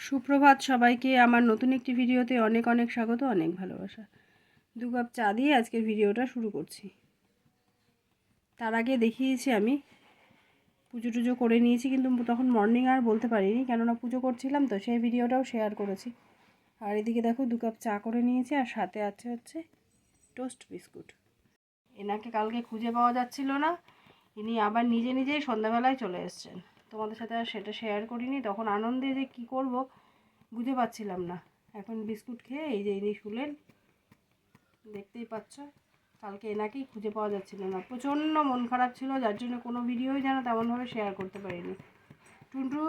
সুপ্রভাত সবাইকে, আমার নতুন একটি ভিডিওতে অনেক অনেক স্বাগত, অনেক ভালোবাসা। 2 কাপ চা দিয়ে আজকের ভিডিওটা শুরু করছি। তার আগে দেখিয়েছি আমি পুজো টুজো করে নিয়েছি, কিন্তু তখন মর্নিং আর বলতে পারিনি, কেননা পুজো করছিলাম তো, সেই ভিডিওটাও শেয়ার করেছি। আর এদিকে দেখো 2 কাপ চা করে নিয়েছি, আর সাথে হচ্ছে টোস্ট বিস্কুট। এনাকে কালকে খুঁজে পাওয়া যাচ্ছিল না, ইনি আবার নিজেই সন্ধ্যাবেলায় চলে এসেছেন। তোমাদের সাথে আর সেটা শেয়ার করিনি, তখন আনন্দে যে কী করব বুঝে পাচ্ছিলাম না। এখন বিস্কুট খেয়ে এই যে ইনি শুলেন, দেখতেই পাচ্ছ। কালকে এনাকেই খুঁজে পাওয়া যাচ্ছিল না, প্রচণ্ড মন খারাপ ছিল, যার জন্য কোনো ভিডিওই যেন তেমনভাবে শেয়ার করতে পারিনি। টুন্টু,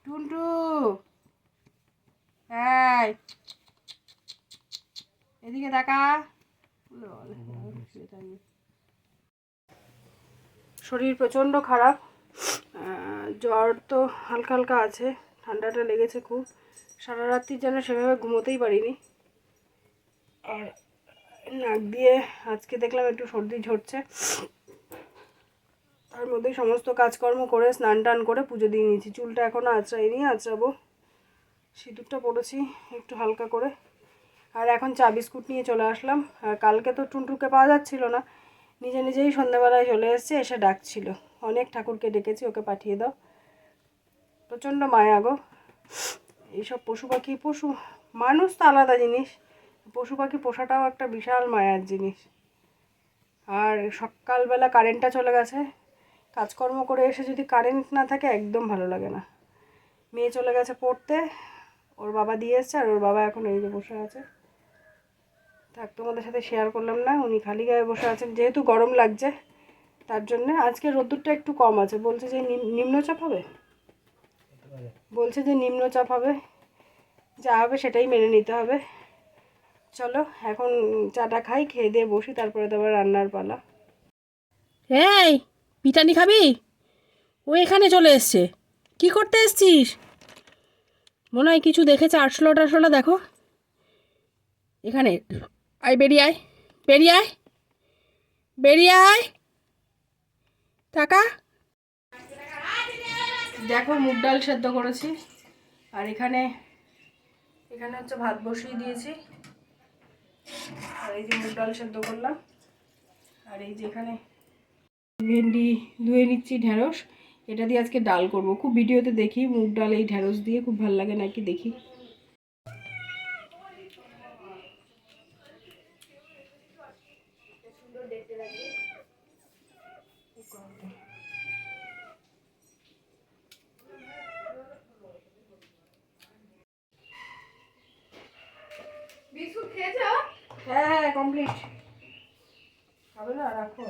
টুন্টু, এই এদিকে তাকা। শরীর প্রচণ্ড খারাপ, জ্বর তো হালকা হালকা আছে, ঠান্ডাটা লেগেছে খুব। সারা রাত্রি যেন সেভাবে ঘুমোতেই পারিনি। আর নাক দিয়ে আজকে দেখলাম একটু সর্দি ঝরছে। তার মধ্যেই সমস্ত কাজকর্ম করে স্নান টান করে পুজো দিয়ে নিয়েছি। চুলটা এখনও আঁচড়াইনি, আঁচড়াবো। সিঁদুরটা পড়েছি একটু হালকা করে। আর এখন চা বিস্কুট নিয়ে চলে আসলাম। আর কালকে তো টুনটুকে পাওয়া যাচ্ছিল না, নিজেই সন্ধ্যাবেলায় চলে এসেছে, এসে ডাকছিল। অনেক ঠাকুরকে ডেকেছি ওকে পাঠিয়ে দাও। প্রচণ্ড মায়া গো এইসব পশু পাখি। মানুষ তো আলাদা জিনিস, পশু পাখি পোষাটাও একটা বিশাল মায়ার জিনিস। আর সকালবেলা কারেন্টটা চলে গেছে, কাজকর্ম করে এসে যদি কারেন্ট না থাকে একদম ভালো লাগে না। মেয়ে চলে গেছে পড়তে, ওর বাবা দিয়ে এসছে, আর ওর বাবা এখন এই যে বসে আছে। থাক, তোমাদের সাথে শেয়ার করলাম না। উনি খালি গায়ে বসে আছেন, যেহেতু গরম লাগছে তার জন্যে। আজকে রোদ্দুরটা একটু কম আছে, বলছে যে নিম্নচাপ হবে, নিম্নচাপ হবে, যা হবে সেটাই মেনে নিতে হবে। চলো এখন চাটা খাই, খেয়ে দিয়ে বসি, তারপরে তো আবার রান্নার পালা। এই পিটানি খাবি? ও এখানে চলে এসছে, কি করতে এসছিস? মনে হয় কিছু দেখেছে, আরশোলা টারশোলা দেখো এখানে। আয়, বেরিয়ে আয়, বেরিয়ে আয়, বেরিয়ে আয়, টাকা। দেখো মুগ ডাল সেদ্ধ করেছি, আর এখানে হচ্ছে ভাত বসিয়ে দিয়েছি। আর এই যে মুগ ডাল সেদ্ধ করলাম, আর এই যে এখানে ভেন্ডি ধুয়ে নিচ্ছি, ঢেঁড়স। এটা দিয়ে আজকে ডাল করব। খুব ভিডিওতে দেখি মুগ ডাল এই ঢেঁড়স দিয়ে, খুব ভালো লাগে নাকি দেখি। বিস্কুট খেয়েছো? হ্যাঁ কমপ্লিট। খাবে না, রাখো।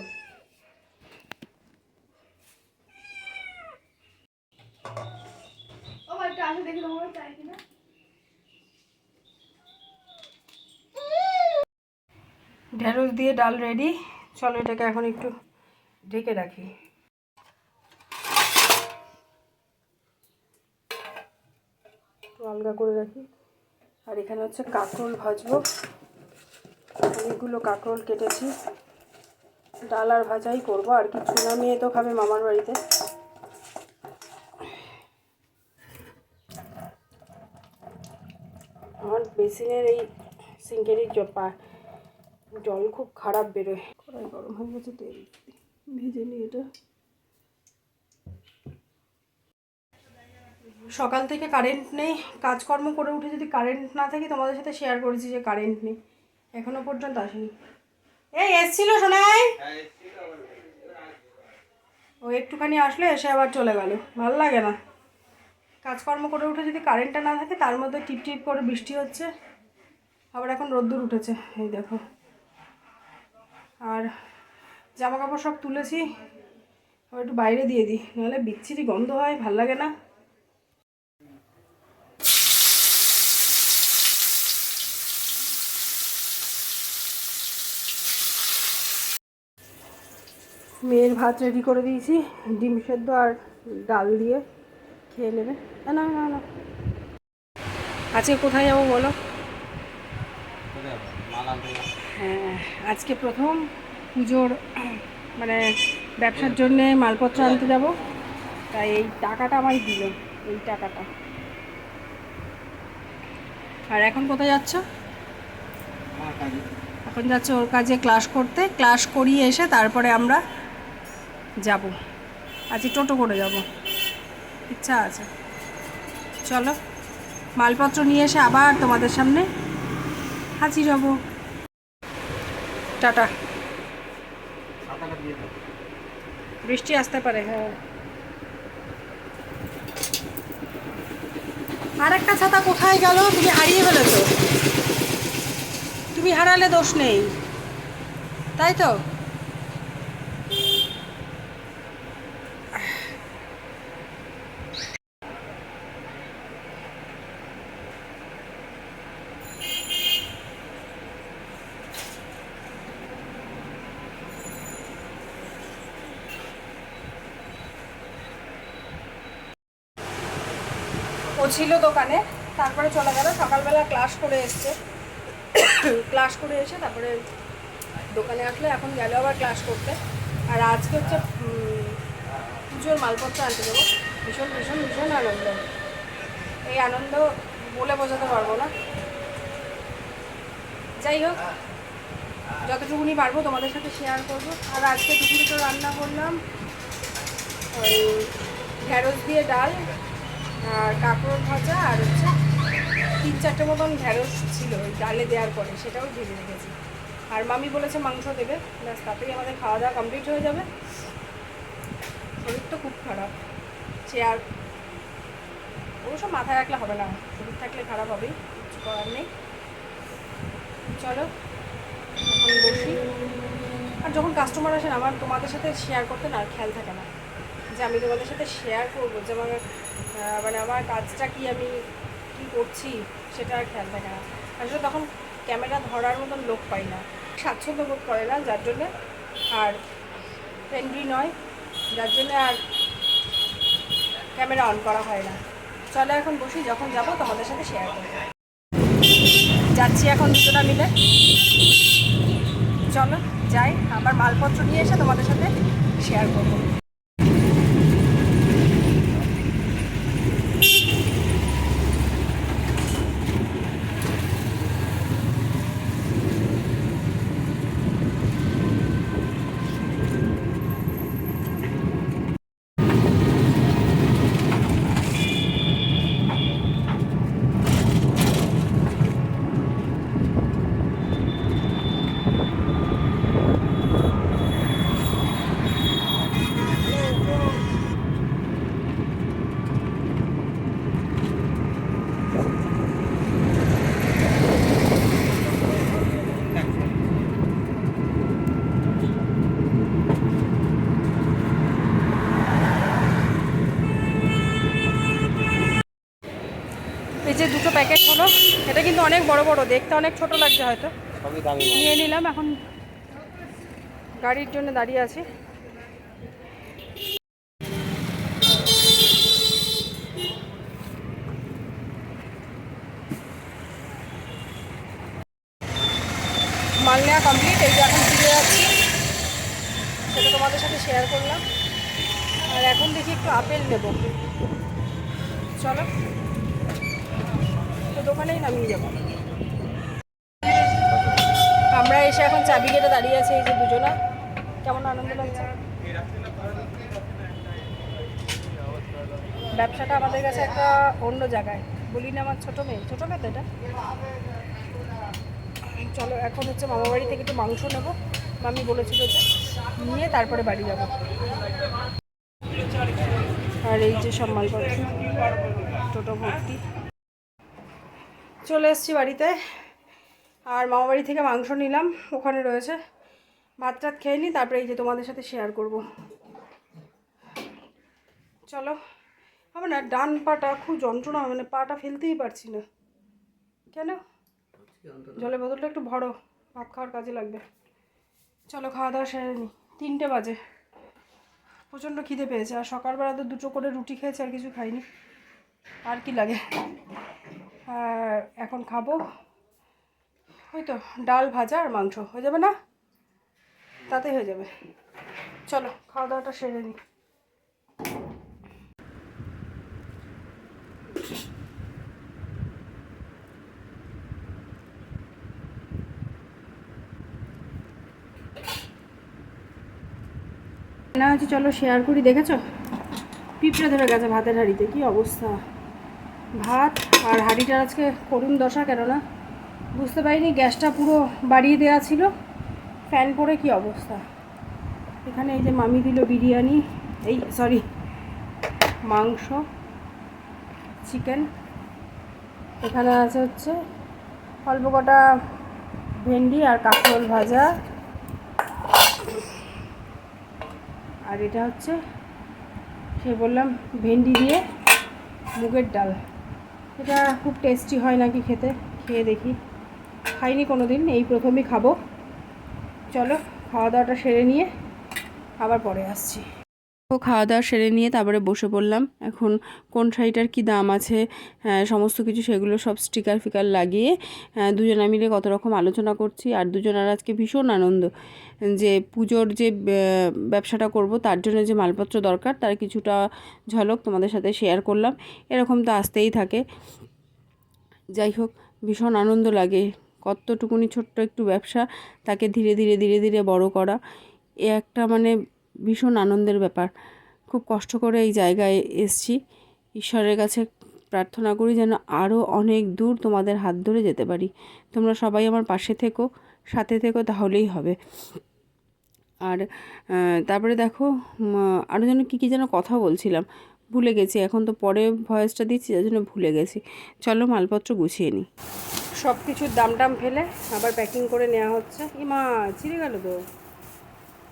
ও ভাই একটু আসে দেখি তোমার চাই কিনা। ঢেঁড়স দিয়ে ডাল রেডি। চলো এটাকে এখন একটু ঢেকে রাখি। একটু আলগা করে রাখি। আর এখানে হচ্ছে কাঁকরোল ভাজবো, অনেকগুলো কাঁকরোল কেটেছি। ডাল আর ভাজাই করবো, আর কিছু না। মেয়ে তো খাবে মামার বাড়িতে। আমার বেসিনের এই সিঙ্কেরই জল খুব খারাপ বেরোয়। কড়াই গরম হয়ে গেছে, তেল ভেজে নিই এটা। সকাল থেকে কারেন্ট নেই, কাজকর্ম করে উঠে যদি কারেন্ট না থাকে, তোমাদের সাথে শেয়ার করেছি যে কারেন্ট নেই, এখনো পর্যন্ত আসেনি। এই এসছিল সোনাই, ও একটুখানি আসলে এসে আবার চলে গেল, ভালো লাগে না। কাজকর্ম করে উঠে যদি কারেন্টটা না থাকে, তার মধ্যে টিপ টিপ করে বৃষ্টি হচ্ছে, আবার এখন রোদ্দুর উঠেছে, এই দেখো। আর জামা কাপড় সব তুলেছি, আবার একটু বাইরে দিয়ে দিই, নাহলে বিচ্ছিরি গন্ধ হয়, ভাল লাগে না। মেয়ের ভাত রেডি করে দিয়েছি, ডিম সেদ্ধ আর ডাল দিয়ে খেয়ে নেবে। না না না, আজকে কোথায় যাবো বলো? হ্যাঁ, আজকে প্রথম পুজোর মানে ব্যবসার জন্যে মালপত্র আনতে যাব, তাই এই টাকাটা আমায় দিল, এই টাকাটা। আর এখন কোথায় যাচ্ছ? এখন যাচ্ছে ওর কাজে ক্লাস করতে, ক্লাস করিয়ে এসে তারপরে আমরা যাব। আজকে টোটো করে যাব, ইচ্ছা আছে। চলো মালপত্র নিয়ে এসে আবার তোমাদের সামনে হাজির হব। টাটা। বৃষ্টি আসতে পারে, হ্যাঁ। আর একটা ছাতা কোথায় গেল? তুমি হারিয়ে ফেলেছো। তুমি হারালে দোষ নেই, তাই তো? ও ছিল দোকানে, তারপরে চলে গেল। সকালবেলা ক্লাস করে এসছে, ক্লাস করে এসে তারপরে দোকানে আসলে, এখন গেল আবার ক্লাস করতে। আর আজকে হচ্ছে পুজোর মালপত্র আনতে দেবো। ভীষণ ভীষণ ভীষণ আনন্দ। এই আনন্দ বলে বোঝাতে পারবো না। যাই হোক, যতটুকুনি পারবো তোমাদের সাথে শেয়ার করবো। আর আজকে দুপুরে তো রান্না করলাম ওই ঢ্যাঁড়স দিয়ে ডাল আর কাঁকরোল ভাজা, আর হচ্ছে 3-4টে মতন ঢ্যাঁড়স ছিল ওই ডালে দেওয়ার পরে, সেটাও ভেজে রেখেছি। আর মামি বলেছে মাংস দেবে, ব্যাস তাতেই আমাদের খাওয়া দাওয়া কমপ্লিট হয়ে যাবে। শরীর তো খুব খারাপ, সে আর অবশ্য মাথায় রাখলে হবে না, শরীর থাকলে খারাপ হবেই, কিছু করার নেই। চলো এখন বসি। আর যখন কাস্টমার আসেন আমার তোমাদের সাথে শেয়ার করতে না খেয়াল থাকে না, যে আমি তোমাদের সাথে শেয়ার করবো যে আমার মানে আমার কাজটা কি, আমি কি করছি, সেটা আর খেয়াল থাকে না। আসলে তখন ক্যামেরা ধরার মতন লোক পাই না, স্বাচ্ছন্দ্য বোধ করে না, যার জন্যে আর ফ্রেন্ডলি নয়, যার জন্যে আর ক্যামেরা অন করা হয় না। চলো এখন বসি, যখন যাবো তোমাদের সাথে শেয়ার করবো। যাচ্ছি এখন দুজনা মিলে, চলো যাই, আবার মালপত্র নিয়ে এসে তোমাদের সাথে শেয়ার করবো। এই যে দুটো প্যাকেট হলো, এটা কিন্তু অনেক বড় বড়, দেখতে অনেক ছোট লাগছে হয়তো, নিয়ে নিলাম। এখন গাড়ির জন্য দাঁড়িয়ে আছি। মাল নেওয়া কমপ্লিট, এই যে এখন ফিরে যাচ্ছি, সেটা তোমাদের সাথে শেয়ার করলাম। আর এখন দেখি একটু আপেল নেব, চলো তো দোকানেই নামিয়ে যাবো। আমরা এসে এখন চাবি গেটে দাঁড়িয়ে আছি, এই যে দুজনা, কেমন আনন্দ লাগছে। ব্যবসাটা আমাদের কাছে একটা অন্য জায়গায়, বলি না আমার ছোটো মেয়ে তো এটা। চলো এখন হচ্ছে মামা বাড়ি থেকে একটু মাংস নেবো, মামি বলেছিল যে নিয়ে তারপরে বাড়ি যাব। আর এই যে সব মালপত্র টোটো ভর্তি। চলে এসেছি বাড়িতে, আর মামা বাড়ি থেকে মাংস নিলাম, ওখানে রয়েছে। ভাত টাত খেয়ে নিই, তারপরে এই যে তোমাদের সাথে শেয়ার করব। চলো। আমার না ডান পাটা খুব যন্ত্রণা, মানে পাটা ফেলতেই পারছি না। কেন? জলের বোতলটা একটু ভরো, ভাত খাওয়ার কাজে লাগবে। চলো খাওয়া দাওয়া সেরে নিই, 3টে বাজে। প্রচণ্ড খিদে পেয়েছে, আর সকালবেলা তো 2টো করে রুটি খেয়েছে, আর কিছু খাইনি। আর কি লাগে। আর এখন খাবো ওই তো ডাল ভাজা আর মাংস, হয়ে যাবে না? তাতে হয়ে যাবে। চলো খাওয়া দাওয়াটা সেরে নিই। না হচ্ছে, চলো শেয়ার করি। দেখেছো পিঁপড়ে ধরে গেছে ভাতের হাঁড়িতে, কি অবস্থা। ভাত আর হাঁড়িটার আজকে করুণ দশা, কেননা বুঝতে পারিনি গ্যাসটা পুরো বাড়িয়ে দেওয়া ছিল, ফ্যান পরে কি অবস্থা। এখানে এই যে মামি দিল বিরিয়ানি, এই সরি মাংস, চিকেন। এখানে আছে হচ্ছে অল্প কটা ভেন্ডি আর কাঁকরোল ভাজা, আর এটা হচ্ছে সে বললাম ভেন্ডি দিয়ে মুগের ডাল। এটা খুব টেস্টি হয় নাকি খেতে, খেয়ে দেখি। খাইনি কোনো দিন, এই প্রথমই খাবো। চলো খাওয়া দাওয়াটা সেরে নিয়ে আবার পরে আসছি। খাওয়া দাওয়া সেরে নিয়ে তারপরে বসে পড়লাম। এখন কোন শাড়িটার কী দাম আছে সমস্ত কিছু সেগুলো সব স্টিকার ফিকার লাগিয়ে দুজনা মিলে কত রকম আলোচনা করছি। আর দুজনার আজকে ভীষণ আনন্দ যে পুজোর যে ব্যবসাটা করব তার জন্য যে মালপত্র দরকার তার কিছুটা ঝলক তোমাদের সাথে শেয়ার করলাম। এরকম তো আসতেই থাকে। যাই হোক, ভীষণ আনন্দ লাগে। কতটুকুনি ছোট্ট একটু ব্যবসা, তাকে ধীরে ধীরে ধীরে ধীরে বড় করা, এ একটা মানে ভীষণ আনন্দের ব্যাপার। খুব কষ্ট করে এই জায়গায় এসছি। ঈশ্বরের কাছে প্রার্থনা করি যেন আরও অনেক দূর তোমাদের হাত ধরে যেতে পারি। তোমরা সবাই আমার পাশে থেকো, সাথে থেকো, তাহলেই হবে। আর তারপরে দেখো আরও যেন কী যেন কথা বলছিলাম, ভুলে গেছি। এখন তো পরে ভয়েসটা দিচ্ছি, যার জন্য ভুলে গেছি। চলো মালপত্র গুছিয়ে নিই। সব কিছুর দাম টাম ফেলে আবার প্যাকিং করে নেওয়া হচ্ছে। মা ছিঁড়ে গেল তো।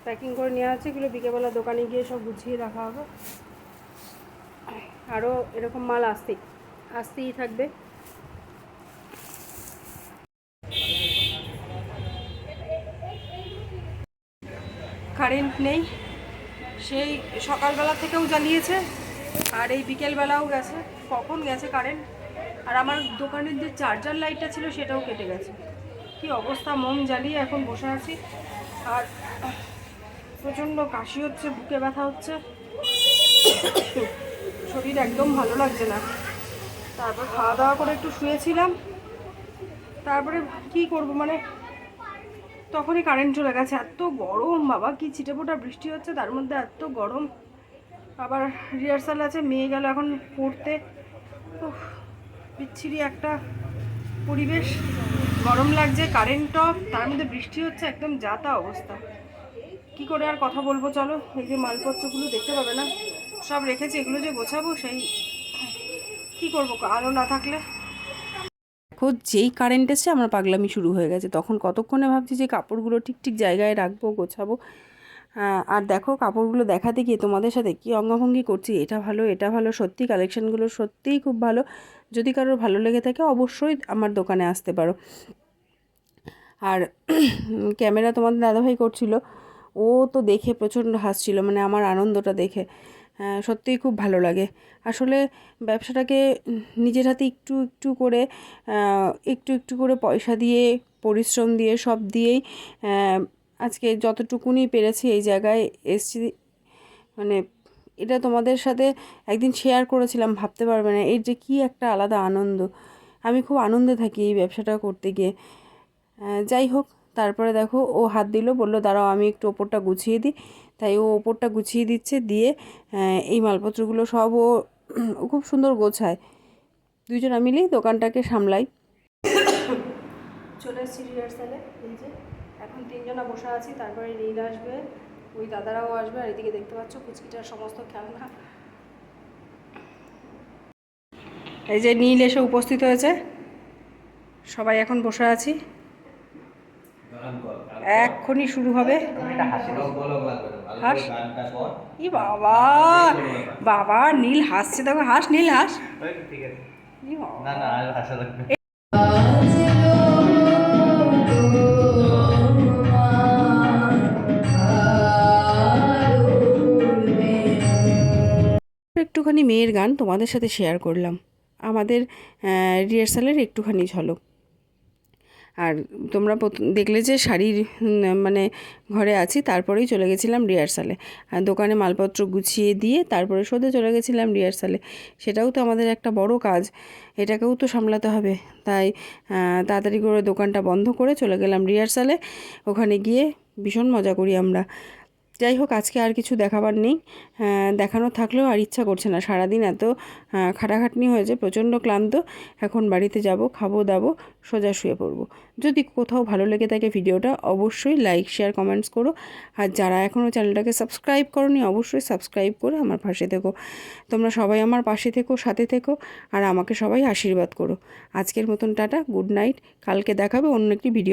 প্যাকিং করে নেওয়া হচ্ছে, এগুলো বিকেলবেলা দোকানে গিয়ে সব গুছিয়ে রাখা হবে। আরও এরকম মাল আসতেই থাকবে। কারেন্ট নেই, সেই সকালবেলা থেকেও জ্বালিয়েছে, আর এই বিকেলবেলাও গেছে। কখন গেছে কারেন্ট। আর আমার দোকানের যে চার্জার লাইটটা ছিল সেটাও কেটে গেছে। কি অবস্থা, মোম জ্বালিয়ে এখন বসে আছি। আর প্রচণ্ড কাশি হচ্ছে, বুকে ব্যথা হচ্ছে, শরীর একদম ভালো লাগছে না। তারপর খাওয়া দাওয়া করে একটু শুয়েছিলাম, তারপরে কি করব মানে তখনই কারেন্ট চলে গেছে। এত গরম বাবা, কি ছিটেফোঁটা বৃষ্টি হচ্ছে, তার মধ্যে এত গরম। আবার রিহার্সাল আছে, মেয়ে গেল এখন পড়তে। বিচ্ছিরি একটা পরিবেশ, গরম লাগছে, কারেন্ট অফ, তার মধ্যে বৃষ্টি হচ্ছে, একদম যা তা অবস্থা। কি করে আর কথা বলবো। চলো, এই যে মালপত্রগুলো দেখতে পাবে না, সব রেখেছি, এগুলো যে গোছাবো সেই কি করবো আলো না থাকলে। দেখো যেই কারেন্ট এসছে আমার পাগলামি শুরু হয়ে গেছে। তখন কতক্ষণে ভাবছি যে কাপড়গুলো ঠিক ঠিক জায়গায় রাখবো, গোছাবো। আর দেখো কাপড়গুলো দেখাতে গিয়ে তোমাদের সাথে কি অঙ্গভঙ্গি করছি, এটা ভালো এটা ভালো। সত্যি কালেকশানগুলো সত্যিই খুব ভালো। যদি কারোর ভালো লেগে থাকে অবশ্যই আমার দোকানে আসতে পারো। আর ক্যামেরা তোমাদের দাদাভাই করছিল, ও তো দেখে প্রচণ্ড হাসছিল, মানে আমার আনন্দটা দেখে। সত্যিই খুব ভালো লাগে। আসলে ব্যবসাটাকে নিজের হাতে একটু একটু করে একটু একটু করে পয়সা দিয়ে, পরিশ্রম দিয়ে, সব দিয়েই আজকে যতটুকুনি পেরেছি এই জায়গায় এসছি। মানে এটা তোমাদের সাথে একদিন শেয়ার করেছিলাম, ভাবতে পারবে না এর যে কী একটা আলাদা আনন্দ। আমি খুব আনন্দে থাকি এই ব্যবসাটা করতে গিয়ে। যাই হোক, তারপরে দেখো ও হাত দিল, বলল দাঁড়াও আমি একটু ওপরটা গুছিয়ে দিই। তাই ও ওপরটা গুছিয়ে দিচ্ছে, দিয়ে এই মালপত্রগুলো সব ও খুব সুন্দর গোছায়। দুজনা মিলেই দোকানটাকে সামলাই। চলে এসেছি রিহার্সালে, এই যে এখন 3জনা বসে আছি। তারপরে নীল আসবে, ওই দাদারাও আসবে, আর এদিকে দেখতে পাচ্ছ কুচকিটার সমস্ত খেলনা। এই যে নীল এসে উপস্থিত হয়েছে, সবাই এখন বসে আছি, এক্ষুনি শুরু হবে। হাস, ই বাবা বাবা, নীল হাসছে, দেখো হাস, নীল হাস। একটুখানি মেয়ের গান তোমাদের সাথে শেয়ার করলাম, আমাদের রিহার্সালের একটুখানি ঝলক। আর তোমরা দেখলে যে শাড়ির মানে ঘরে আছি, তারপরেই চলে গেছিলাম রিহার্সালে। আর দোকানে মালপত্র গুছিয়ে দিয়ে তারপরে সোজা চলে গেছিলাম রিহার্সালে। সেটাও তো আমাদের একটা বড় কাজ, এটাকেও তো সামলাতে হবে। তাই তাড়াতাড়ি করে দোকানটা বন্ধ করে চলে গেলাম রিহার্সালে। ওখানে গিয়ে ভীষণ মজা করি আমরা। যাই হোক, আজকে আর কিছু দেখাবার নেই, দেখানো থাকলেও আর ইচ্ছা করছে না। সারাদিন এত খাটাখাটনি হয়েছে, প্রচণ্ড ক্লান্ত। এখন বাড়িতে যাব, খাবো দাবো, সোজা শুয়ে পড়বো। যদি কোথাও ভালো লেগে থাকে ভিডিওটা, অবশ্যই লাইক শেয়ার কমেন্টস করো। আর যারা এখনও চ্যানেলটাকে সাবস্ক্রাইব করোনি, অবশ্যই সাবস্ক্রাইব করে আমার পাশে থেকো। তোমরা সবাই আমার পাশে থেকো, সাথে থেকো, আর আমাকে সবাই আশীর্বাদ করো। আজকের মতন টাটা, গুড নাইট। কালকে দেখাবে অন্য একটি ভিডিও।